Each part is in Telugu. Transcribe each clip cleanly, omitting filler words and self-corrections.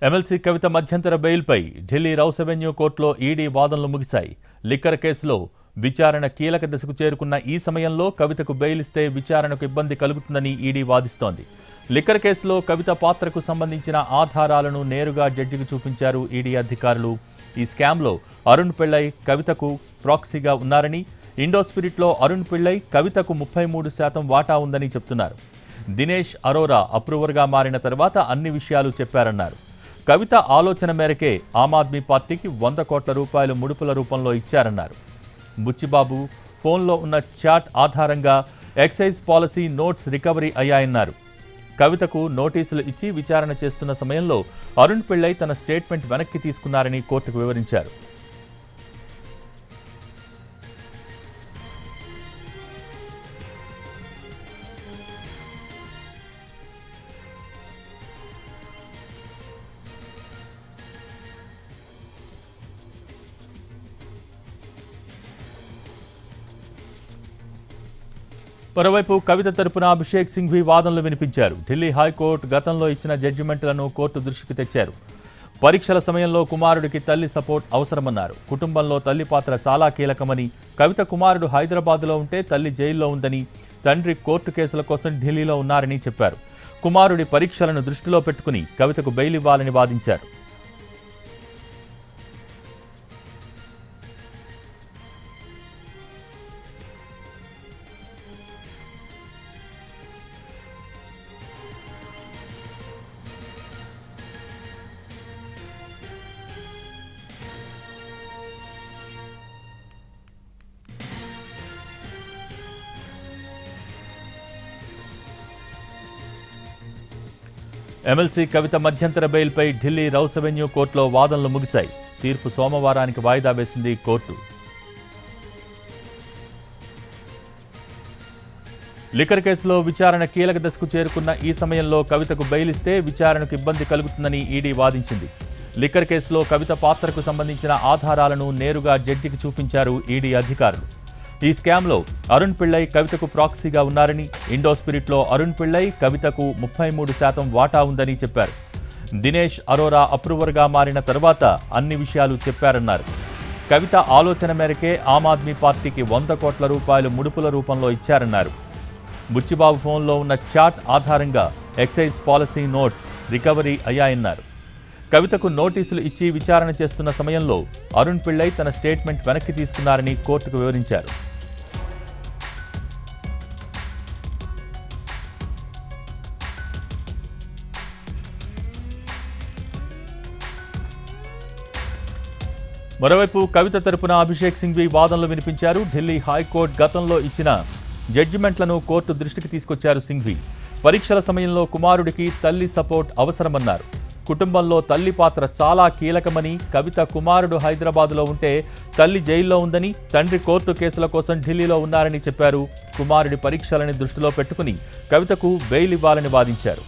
ఎమ్మెల్సీ కవిత మధ్యంతర బెయిల్పై ఢిల్లీ రౌస్ అవెన్యూ కోర్టులో ఈడీ వాదనలు ముగిశాయి. లిక్కర్ కేసులో విచారణ కీలక దశకు చేరుకున్న ఈ సమయంలో కవితకు బెయిల్ ఇస్తే విచారణకు ఇబ్బంది కలుగుతుందని ఈడీ వాదిస్తోంది. లిక్కర్ కేసులో కవిత పాత్రకు సంబంధించిన ఆధారాలను నేరుగా జడ్జికి చూపించారు ఈడీ అధికారులు. ఈ స్కామ్లో అరుణ్ పిళ్ళై కవితకు ప్రాక్సీగా ఉన్నారని, ఇండోస్పిరిట్లో అరుణ్ పిళ్ళై కవితకు 33% వాటా ఉందని చెప్తున్నారు. దినేష్ అరోరా అప్రూవర్గా మారిన తర్వాత అన్ని విషయాలు చెప్పారన్నారు. కవిత ఆలోచన మేరకే ఆమ్ ఆద్మీ పార్టీకి 100 కోట్ల రూపాయలు ముడుపుల రూపంలో ఇచ్చారన్నారు. బుచ్చిబాబు ఫోన్లో ఉన్న చాట్ ఆధారంగా ఎక్సైజ్ పాలసీ నోట్స్ రికవరీ అయ్యాయన్నారు. కవితకు నోటీసులు ఇచ్చి విచారణ చేస్తున్న సమయంలో అరుణ్ పిళ్ళై తన స్టేట్మెంట్ వెనక్కి తీసుకున్నారని కోర్టుకు వివరించారు. మరోవైపు కవిత తరపున అభిషేక్ సింఘ్వి వాదనలు వినిపించారు. ఢిల్లీ హైకోర్టు గతంలో ఇచ్చిన జడ్జిమెంట్లను కోర్టు దృష్టికి తెచ్చారు. పరీక్షల సమయంలో కుమారుడికి తల్లి సపోర్ట్ అవసరమన్నారు. కుటుంబంలో తల్లి పాత్ర చాలా కీలకమని, కవిత కుమారుడు హైదరాబాద్లో ఉంటే తల్లి జైల్లో ఉందని, తండ్రి కోర్టు కేసుల కోసం ఢిల్లీలో ఉన్నారని చెప్పారు. కుమారుడి పరీక్షలను దృష్టిలో పెట్టుకుని కవితకు బెయిల్ ఇవ్వాలని వాదించారు. ఎమ్మెల్సీ కవిత మధ్యంతర బెయిల్పై ఢిల్లీ రౌస్ అవెన్యూ కోర్టులో వాదనలు ముగిశాయి. తీర్పు సోమవారానికి వాయిదా వేసింది కోర్టు. లిక్కర్ కేసులో విచారణ కీలక దశకు చేరుకున్న ఈ సమయంలో కవితకు బెయిల్ ఇస్తే విచారణకు ఇబ్బంది కలుగుతుందని ఈడీ వాదించింది. లిక్కర్ కేసులో కవిత పాత్రకు సంబంధించిన ఆధారాలను నేరుగా జడ్జికి చూపించారు ఈడీ అధికారులు. ఈ స్కామ్లో అరుణ్ పిళ్ళై కవితకు ప్రాక్సీగా ఉన్నారని, ఇండోస్పిరిట్లో అరుణ్ పిళ్ళై కవితకు 33% వాటా ఉందని చెప్పారు. దినేష్ అరోరా అప్రూవర్గా మారిన తర్వాత అన్ని విషయాలు చెప్పారన్నారు. కవిత ఆలోచన మేరకే ఆమ్ ఆద్మీ పార్టీకి 100 కోట్ల రూపాయలు ముడుపుల రూపంలో ఇచ్చారన్నారు. బుచ్చిబాబు ఫోన్లో ఉన్న చాట్ ఆధారంగా ఎక్సైజ్ పాలసీ నోట్స్ రికవరీ అయ్యాయన్నారు. కవితకు నోటీసులు ఇచ్చి విచారణ చేస్తున్న సమయంలో అరుణ్ పిళ్ళై తన స్టేట్మెంట్ వెనక్కి తీసుకున్నారని కోర్టుకు వివరించారు. మరోవైపు కవిత తరపున అభిషేక్ సింఘ్వి వాదనలు వినిపించారు. ఢిల్లీ హైకోర్టు గతంలో ఇచ్చిన జడ్జిమెంట్లను కోర్టు దృష్టికి తీసుకొచ్చారు సింఘ్వి. పరీక్షల సమయంలో కుమారుడికి తల్లి సపోర్ట్ అవసరమన్నారు. కుటుంబంలో తల్లి పాత్ర చాలా కీలకమని, కవిత కుమారుడు హైదరాబాద్లో ఉంటే తల్లి జైల్లో ఉందని, తండ్రి కోర్టు కేసుల కోసం ఢిల్లీలో ఉన్నారని చెప్పారు. కుమారుడి పరీక్షలని దృష్టిలో పెట్టుకుని కవితకు బెయిల్ ఇవ్వాలని వాదించారు.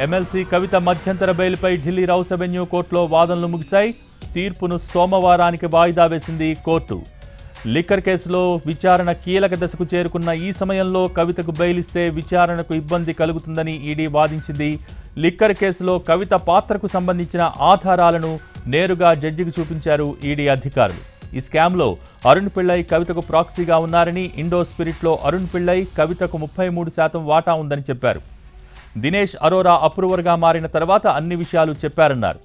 ఎమ్మెల్సీ కవిత మధ్యంతర బెయిల్పై ఢిల్లీ రౌస్ అవెన్యూ కోర్టులో వాదనలు ముగిశాయి. తీర్పును సోమవారానికి వాయిదా వేసింది కోర్టు. లిక్కర్ కేసులో విచారణ కీలక దశకు చేరుకున్న ఈ సమయంలో కవితకు బెయిల్ ఇస్తే విచారణకు ఇబ్బంది కలుగుతుందని ఈడీ వాదించింది. లిక్కర్ కేసులో కవిత పాత్రకు సంబంధించిన ఆధారాలను నేరుగా జడ్జికి చూపించారు ఈడీ అధికారులు. ఈ స్కామ్లో అరుణ్ పిళ్ళై కవితకు ప్రాక్సీగా ఉన్నారని, ఇండోస్పిరిట్లో అరుణ్ పిళ్ళై కవితకు 33% వాటా ఉందని చెప్పారు. దినేష్ అరోరా అప్రూవర్గా మారిన తర్వాత అన్ని విషయాలు చెప్పారన్నారు.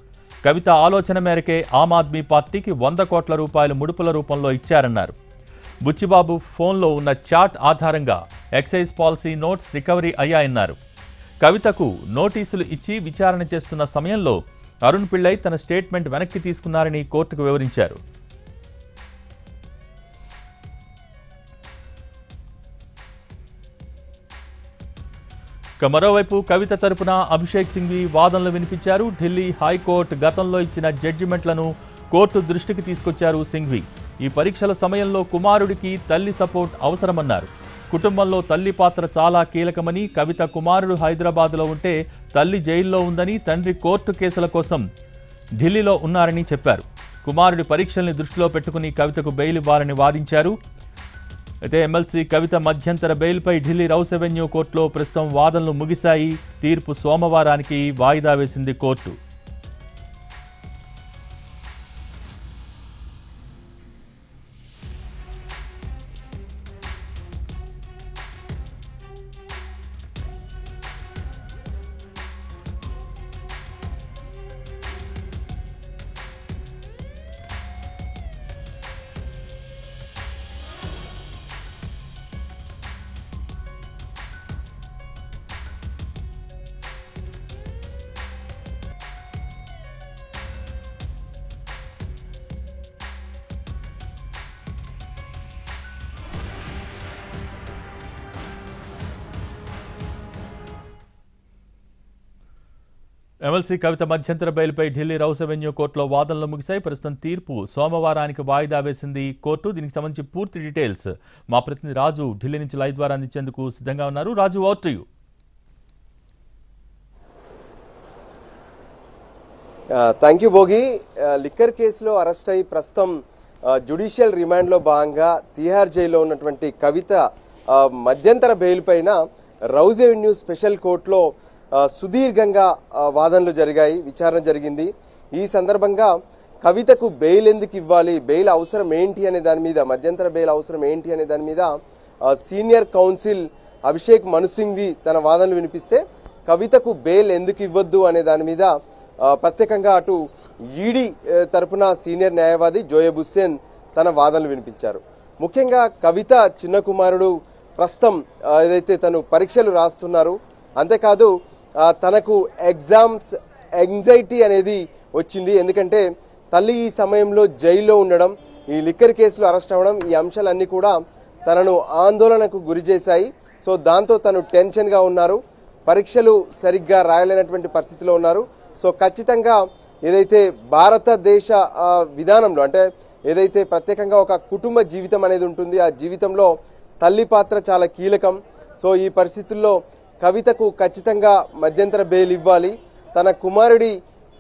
కవిత ఆలోచన మేరకే ఆమ్ ఆద్మీ పార్టీకి 100 కోట్ల రూపాయలు ముడుపుల రూపంలో ఇచ్చారన్నారు. బుచ్చిబాబు ఫోన్లో ఉన్న చాట్ ఆధారంగా ఎక్సైజ్ పాలసీ నోట్స్ రికవరీ అయ్యాయన్నారు. కవితకు నోటీసులు ఇచ్చి విచారణ చేస్తున్న సమయంలో అరుణ్ పిళ్ళై తన స్టేట్మెంట్ వెనక్కి తీసుకున్నారని కోర్టుకు వివరించారు. మరోవైపు కవిత తరపున అభిషేక్ సింఘ్వి వాదనలు వినిపించారు. ఢిల్లీ హైకోర్టు గతంలో ఇచ్చిన జడ్జిమెంట్లను కోర్టు దృష్టికి తీసుకొచ్చారు సింఘ్వి. ఈ పరీక్షల సమయంలో కుమారుడికి తల్లి సపోర్ట్ అవసరమన్నారు. కుటుంబంలో తల్లి పాత్ర చాలా కీలకమని, కవిత కుమారుడు హైదరాబాద్లో ఉంటే తల్లి జైల్లో ఉందని, తండ్రి కోర్టు కేసుల కోసం ఢిల్లీలో ఉన్నారని చెప్పారు. కుమారుడి పరీక్షల్ని దృష్టిలో పెట్టుకుని కవితకు బెయిల్ ఇవ్వాలని వాదించారు. అయితే ఎమ్మెల్సీ కవిత మధ్యంతర బెయిల్పై ఢిల్లీ రౌస్ అవెన్యూ కోర్టులో ప్రస్తుతం వాదనలు ముగిశాయి. తీర్పు సోమవారానికి వాయిదా వేసింది కోర్టు. ఎమ్మెల్సీ కవిత మధ్యంతర బెయిల్పై ఢిల్లీ రౌస్ అవెన్యూ కోర్టులో వాదనలు ముగిశాయి. ప్రస్తుతం తీర్పు సోమవారానికి వాయిదా వేసింది కోర్టు. దీనికి సంబంధించి పూర్తి డీటెయిల్స్ మా ప్రతినిధి రాజు ఢిల్లీ నుంచి లైవ్ ద్వారా అందించేందుకు సిద్ధంగా ఉన్నారు. Raju, over to you. Thank you Bhogi. Liquor కేసులో అరెస్ట్ అయి ప్రస్తుతం జ్యుడిషియల్ రిమాండ్లో భాగంగా తిహార్ జైల్లో ఉన్నటువంటి కవిత మధ్యంతర బెయిల్ పైన రౌస్ అవెన్యూ స్పెషల్ కోర్టులో సుదీర్ఘంగా వాదనలు జరిగాయి, విచారణ జరిగింది. ఈ సందర్భంగా కవితకు బెయిల్ ఎందుకు ఇవ్వాలి, బెయిల్ అవసరం ఏంటి అనే దాని మీద, మధ్యంతర బెయిల్ అవసరం ఏంటి అనే దాని మీద సీనియర్ కౌన్సిల్ అభిషేక్ మను సింఘ్వి తన వాదనలు వినిపిస్తే, కవితకు బెయిల్ ఎందుకు ఇవ్వద్దు అనే దాని మీద ప్రత్యేకంగా అటు ఈడీ తరపున సీనియర్ న్యాయవాది జోయబ్ హుస్సేన్ తన వాదనలు వినిపించారు. ముఖ్యంగా కవిత చిన్న కుమారుడు ప్రస్తుతం ఏదైతే తను పరీక్షలు రాస్తున్నారు, అంతేకాదు తనకు ఎగ్జామ్స్ యాంగ్జైటీ అనేది వచ్చింది. ఎందుకంటే తల్లి ఈ సమయంలో జైల్లో ఉండడం, ఈ లిక్కర్ కేసులో అరెస్ట్ అవ్వడం, ఈ అంశాలన్నీ కూడా తనను ఆందోళనకు గురి చేశాయి. సో దాంతో తను టెన్షన్గా ఉన్నారు, పరీక్షలు సరిగ్గా రాయలేనటువంటి పరిస్థితిలో ఉన్నారు. సో ఖచ్చితంగా ఏదైతే భారతదేశ విధానంలో, అంటే ఏదైతే ప్రత్యేకంగా ఒక కుటుంబ జీవితం అనేది ఉంటుంది, ఆ జీవితంలో తల్లి పాత్ర చాలా కీలకం. సో ఈ పరిస్థితుల్లో కవితకు ఖచ్చితంగా మధ్యంతర బెయిల్ ఇవ్వాలి, తన కుమారుడి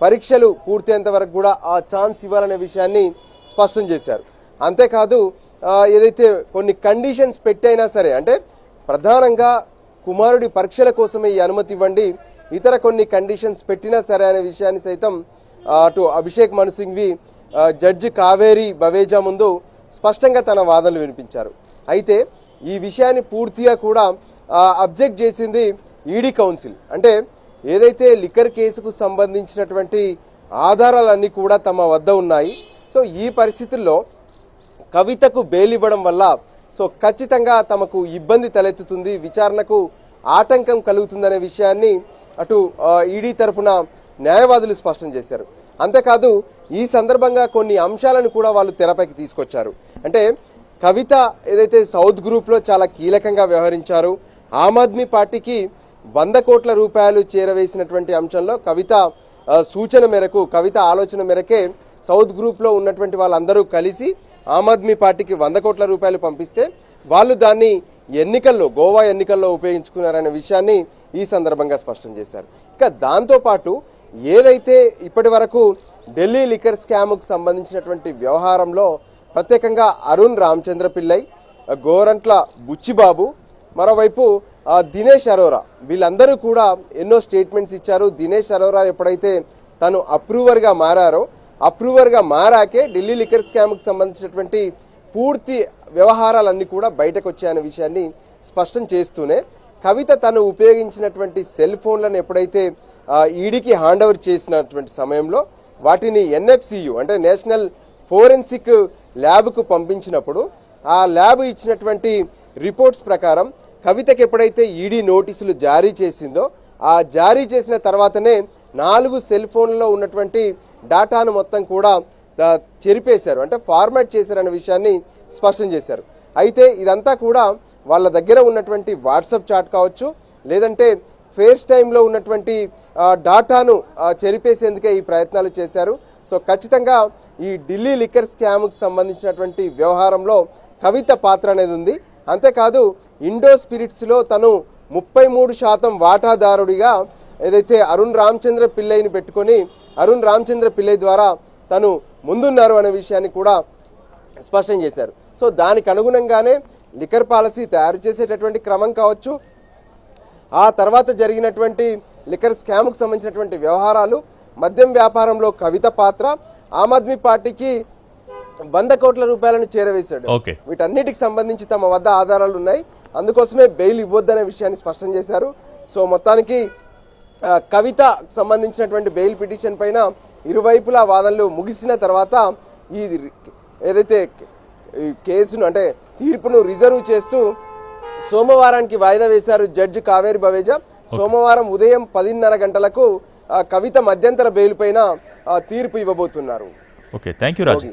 పరీక్షలు పూర్తయ్యేంత వరకు కూడా ఆ ఛాన్స్ ఇవ్వాలనే విషయాన్ని స్పష్టం చేశారు. అంతేకాదు ఏదైతే కొన్ని కండిషన్స్ పెట్టైనా సరే, అంటే ప్రధానంగా కుమారుడి పరీక్షల కోసమే ఈ అనుమతి ఇవ్వండి, ఇతర కొన్ని కండిషన్స్ పెట్టినా సరే అనే విషయాన్ని సైతం అటు అభిషేక్ మను సింఘ్వి జడ్జి కావేరి బవేజా ముందు స్పష్టంగా తన వాదనలు వినిపించారు. అయితే ఈ విషయాన్ని పూర్తిగా కూడా అబ్జెక్ట్ చేసింది ఈడీ కౌన్సిల్. అంటే ఏదైతే లిక్కర్ కేసుకు సంబంధించినటువంటి ఆధారాలన్నీ కూడా తమ వద్ద ఉన్నాయి. సో ఈ పరిస్థితుల్లో కవితకు బెయిల్ ఇవ్వడం వల్ల సో ఖచ్చితంగా తమకు ఇబ్బంది తలెత్తుతుంది, విచారణకు ఆటంకం కలుగుతుందనే విషయాన్ని అటు ఈడీ తరపున న్యాయవాదులు స్పష్టం చేశారు. అంతేకాదు ఈ సందర్భంగా కొన్ని అంశాలను కూడా వాళ్ళు తెరపైకి తీసుకొచ్చారు. అంటే కవిత ఏదైతే సౌత్ గ్రూప్లో చాలా కీలకంగా వ్యవహరించారు, ఆమ్ ఆద్మీ పార్టీకి 100 కోట్ల రూపాయలు చేరవేసినటువంటి అంశంలో కవిత సూచన మేరకు, కవిత ఆలోచన మేరకే సౌత్ గ్రూప్లో ఉన్నటువంటి వాళ్ళందరూ కలిసి ఆమ్ ఆద్మీ పార్టీకి 100 కోట్ల రూపాయలు పంపిస్తే వాళ్ళు దాన్ని ఎన్నికల్లో, గోవా ఎన్నికల్లో ఉపయోగించుకున్నారనే విషయాన్ని ఈ సందర్భంగా స్పష్టం చేశారు. ఇక దాంతోపాటు ఏదైతే ఇప్పటి వరకు ఢిల్లీ లిక్కర్ స్కామ్కు సంబంధించినటువంటి వ్యవహారంలో ప్రత్యేకంగా అరుణ్ రామచంద్ర పిల్లై, గోరంట్ల బుచ్చిబాబు, మరోవైపు దినేష్ అరోరా, వీళ్ళందరూ కూడా ఎన్నో స్టేట్మెంట్స్ ఇచ్చారు. దినేష్ అరోరా ఎప్పుడైతే తను అప్రూవర్గా మారాకే ఢిల్లీ లిక్కర్ స్కామ్కి సంబంధించినటువంటి పూర్తి వ్యవహారాలన్నీ కూడా బయటకు వచ్చాయనే విషయాన్ని స్పష్టం చేస్తూనే, కవిత తను ఉపయోగించినటువంటి సెల్ ఫోన్లను ఎప్పుడైతే ఈడీకి హ్యాండ్ ఓవర్ చేసినటువంటి సమయంలో వాటిని ఎన్ఎఫ్సియు అంటే నేషనల్ ఫోరెన్సిక్ ల్యాబ్కు పంపించినప్పుడు ఆ ల్యాబ్ ఇచ్చినటువంటి రిపోర్ట్స్ ప్రకారం కవితకి ఎప్పుడైతే ఈడీ నోటీసులు జారీ చేసిందో, ఆ జారీ చేసిన తర్వాతనే 4 సెల్ ఫోన్లలో ఉన్నటువంటి డాటాను మొత్తం కూడా చెరిపేశారు, అంటే ఫార్మాట్ చేశారనే విషయాన్ని స్పష్టం చేశారు. అయితే ఇదంతా కూడా వాళ్ళ దగ్గర ఉన్నటువంటి వాట్సాప్ చాట్ కావచ్చు, లేదంటే ఫేస్ టైంలో ఉన్నటువంటి డాటాను చెరిపేసేందుకే ఈ ప్రయత్నాలు చేశారు. సో ఖచ్చితంగా ఈ ఢిల్లీ లిక్కర్ స్కామ్కి సంబంధించినటువంటి వ్యవహారంలో కవిత పాత్ర అనేది ఉంది. అంతేకాదు ఇండో స్పిరిట్స్లో తను 33% వాటాదారుడిగా ఏదైతే అరుణ్ రామచంద్ర పిల్లైని పెట్టుకొని అరుణ్ రామచంద్ర పిల్లై ద్వారా తను ముందున్నారు అనే విషయాన్ని కూడా స్పష్టం చేశారు. సో దానికి అనుగుణంగానే లిక్కర్ పాలసీ తయారు చేసేటటువంటి క్రమం కావచ్చు, ఆ తర్వాత జరిగినటువంటి లిక్కర్ స్కామ్కు సంబంధించినటువంటి వ్యవహారాలు, మద్యం వ్యాపారంలో కవిత పాత్ర, ఆమ్ ఆద్మీ పార్టీకి 100 కోట్ల రూపాయలను చేరవేశాడు. వీటన్నిటికి సంబంధించి తమ వద్ద ఆధారాలు ఉన్నాయి, అందుకోసమే బెయిల్ ఇవ్వద్దనే విషయాన్ని స్పష్టం చేశారు. సో మొత్తానికి కవిత సంబంధించినటువంటి బెయిల్ పిటిషన్ పైన ఇరువైపులా వాదనలు ముగిసిన తర్వాత ఈ ఏదైతే కేసును అంటే తీర్పును రిజర్వ్ చేస్తూ సోమవారానికి వాయిదా వేశారు జడ్జి కావేరి బవేజా. సోమవారం ఉదయం 10:30 గంటలకు కవిత మధ్యంతర బెయిల్ పైన తీర్పు ఇవ్వబోతున్నారు. Okay, thank you Raju.